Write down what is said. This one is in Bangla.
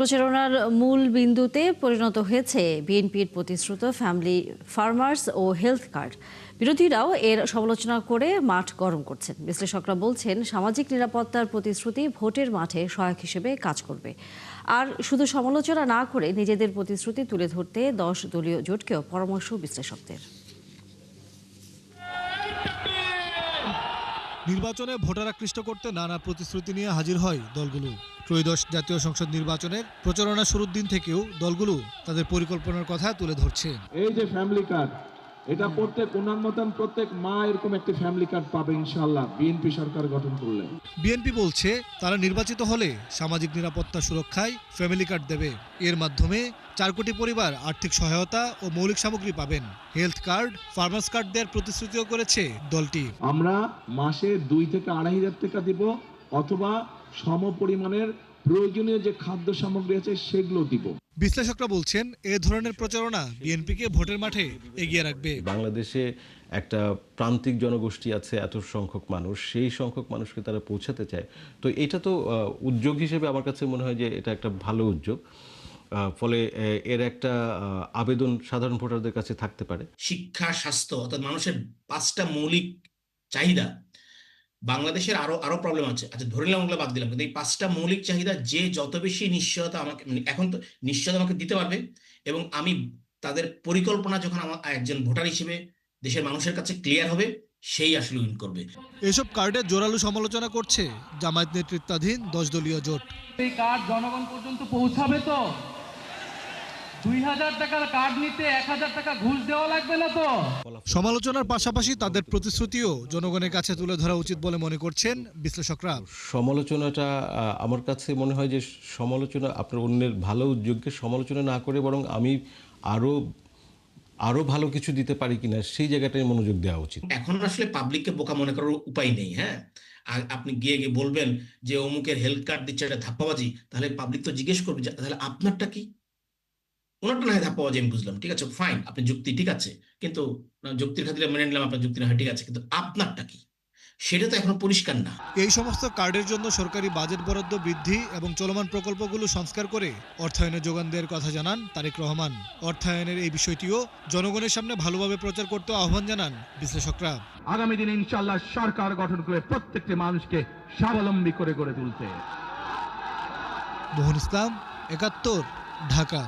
প্রচারণার মূল বিন্দুতে পরিণত হয়েছে বিএনপির প্রতিশ্রুত ফ্যামিলি ফার্মার্স ও হেলথ কার্ড। বিরোধীরাও এর সমালোচনা করে মাঠ গরম করছেন। বিশ্লেষকরা বলছেন, সামাজিক নিরাপত্তার প্রতিশ্রুতি ভোটের মাঠে সহায়ক হিসেবে কাজ করবে। আর শুধু সমালোচনা না করে নিজেদের প্রতিশ্রুতি তুলে ধরতে 10 দলীয় জোটকেও পরামর্শ বিশ্লেষকদের। নির্বাচনে ভোটার আকৃষ্ট করতে নানা প্রতিশ্রুতি নিয়ে হাজির হয় দলগুলো। ত্রয়োদশ জাতীয় সংসদ নির্বাচনের প্রচারণা শুরুর দিন থেকেও দলগুলো তাদের পরিকল্পনার কথা তুলে ধরছে। এই যে ফ্যামিলি কার্ড, এটা প্রত্যেক ওনার মতন প্রত্যেক মা এরকম একটি ফ্যামিলি কার্ড পাবে ইনশাআল্লাহ বিএনপি সরকার গঠন করলে। বিএনপি বলছে তারা নির্বাচিত হলে সামাজিক নিরাপত্তা সুরক্ষায় ফ্যামিলি কার্ড দেবে। এর মাধ্যমে 4 কোটি পরিবার আর্থিক সহায়তা ও মৌলিক সামগ্রী পাবেন। হেলথ কার্ড, ফার্মার্স কার্ড দেওয়ার প্রতিশ্রুতিও করেছে দলটি। আমরা মাসে 2 থেকে 2,500 টাকা দিব, অথবা সম পরিমাণের প্রয়োজনীয় যে খাদ্য সামগ্রী আছে সেগুলো দিব। বিশ্লেষকরা বলছেন, এ ধরনের প্রচারণা বিএনপিকে ভোটের মাঠে এগিয়ে রাখবে। বাংলাদেশে একটা প্রান্তিক জনগোষ্ঠী আছে, এত সংখ্যক মানুষ, সেই সংখ্যক মানুষকে তারা পৌঁছাতে চায়। তো এটা তো উদ্যোগ হিসেবে আমার কাছে মনে হয় যে এটা একটা ভালো উদ্যোগ। ফলে এর একটা আবেদন সাধারণ ভোটারদের কাছে থাকতে পারে। শিক্ষা, স্বাস্থ্য, অর্থাৎ মানুষের 5টা মৌলিক চাহিদা। বাংলাদেশের আরো প্রবলেম আছে, আচ্ছা ধরে নিলাম ওগুলো বাদ দিলাম, কিন্তু এই 5টা মৌলিক চাহিদা যে যত বেশি নিশ্চয়তা আমাকে, এখন তো নিশ্চয়তা আমাকে দিতে পারবে, এবং আমি তাদের পরিকল্পনা যখন আমার একজন ভোটার হিসেবে দেশের মানুষের কাছে ক্লিয়ার হবে, সেই আসলে উইন করবে। এসব কার্ডের জোরালো সমালোচনা করছে জামায়াত নেতৃত্বাধীন 10 দলীয় জোট। এই কার্ড জনগণ পর্যন্ত পৌঁছাবে তো? 2000 টাকার কার্ড নিতে 1000 টাকা ঘুষ দেওয়া লাগবে না তো? সমালোচনার পাশাপাশি তাদের প্রতিশ্রুতিও জনগণের কাছে তুলে ধরা উচিত বলে মনে করছেন বিশ্লেষকরা। সমালোচনাটা আমার কাছে মনে হয় যে সমালোচনা আপনার অন্যের ভালো উদ্যোগকে সমালোচনা না করে বরং আমি আরো ভালো কিছু দিতে পারি কিনা সেই জায়গাটায় মনোযোগ দেওয়া উচিত। এখন আসলে পাবলিককে বোকা মনে করার উপায় নেই। হ্যাঁ, আপনি গিয়ে বলবেন যে অমুকের হেলথ কার্ড দিচ্ছে, এটা ধাপ্পাবাজি, তাহলে পাবলিক তো জিজ্ঞেস করবে তাহলে আপনারটা কি? ওনারটা না হয় ধাপ্পাবাজি, আমি বুঝলাম, ঠিক আছে, ফাইন, আপনি যুক্তি ঠিক আছে, কিন্তু যুক্তির খাতিরে মেনে নিলাম আপনার যুক্তি না হয়, ঠিক আছে, কিন্তু আপনারটা কি সেটা তো এখনো পরিষ্কার না। এই সমস্ত কার্ডের জন্য সরকারি বাজেট বরাদ্দ বৃদ্ধি এবং চলমান প্রকল্পগুলো সংস্কার করে অর্থায়নের যোগান দেওয়ার কথা জানান তারেক রহমান। অর্থায়নের এই বিষয়টিও জনগণের সামনে ভালোভাবে প্রচার করতে আহ্বান জানান বিশ্লেষকরা। আগামী দিনে ইনশাআল্লাহ সরকার গঠন করে প্রত্যেকটি মানুষকে স্বাবলম্বী করে গড়ে তুলতে। মোহন ইসলাম, 71, ঢাকা।